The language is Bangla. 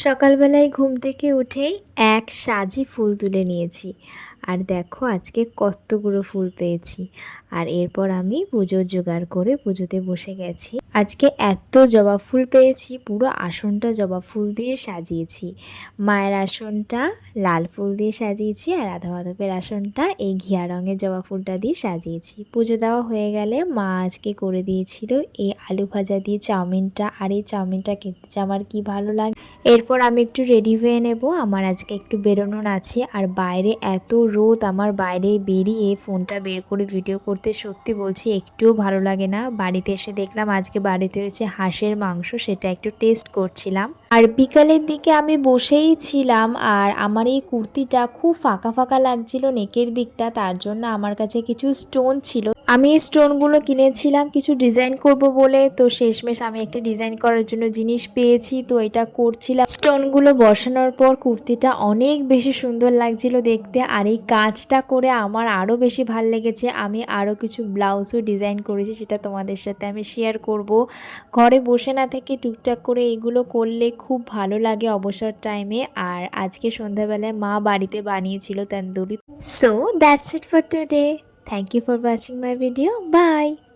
সকালবেলায় ঘুম থেকে উঠেই এক সাজি ফুল তুলে নিয়েছি। আর দেখো আজকে কতগুলো ফুল পেয়েছি। আর এরপর আমি পুজোর জোগাড় করে পুজোতে বসে গেছি। আজকে এত জবা ফুল পেয়েছি, পুরো আসনটা জবা ফুল দিয়ে সাজিয়েছি। মায়ের আসনটা লাল ফুল দিয়ে সাজিয়েছি, আর রাধা মাধবের আসনটা এই ঘিয়া রঙের জবা ফুলটা দিয়ে সাজিয়েছি। পুজো দেওয়া হয়ে গেলে মা আজকে করে দিয়েছিল এই আলু ভাজা দিয়ে চাউমিনটা, আর এই চাউমিনটা খেতে আমার কি ভালো লাগে। এরপর আমি একটু রেডি হয়ে নেব, আমার আজকে একটু বেরোনোর আছে। আর বাইরে এত রোদ, আমার বাইরে বেরিয়ে ফোনটা বের করে ভিডিও করতে সত্যি বলছি একটুও ভালো লাগে না। বাড়িতে এসে দেখলাম আজকে বাড়িতে হয়েছে হাঁসের মাংস, সেটা একটু টেস্ট করছিলাম। আর বিকালের দিকে আমি বসেই ছিলাম, আর আমার এই কুর্তিটা খুব ফাঁকা ফাঁকা লাগছিল নেকের দিকটা, তার জন্য আমার কাছে কিছু স্টোন ছিল। আমি এই স্টোনগুলো কিনেছিলাম কিছু ডিজাইন করব বলে, তো শেষমেশ আমি একটা ডিজাইন করার জন্য জিনিস পেয়েছি, তো এটা করছিলাম। স্টোনগুলো বসানোর পর কুর্তিটা অনেক বেশি সুন্দর লাগছিল দেখতে, আর এই কাজটা করে আমার আরও বেশি ভাল লেগেছে। আমি আরও কিছু ব্লাউজও ডিজাইন করেছি, সেটা তোমাদের সাথে আমি শেয়ার করব। ঘরে বসে না থেকে টুকটাক করে এইগুলো করলে খুব ভালো লাগে অবসর টাইমে। আর আজকে সন্ধ্যাবেলায় মা বাড়িতে বানিয়েছিল tandoori. So that's it for today. Thank you for watching my video. Bye.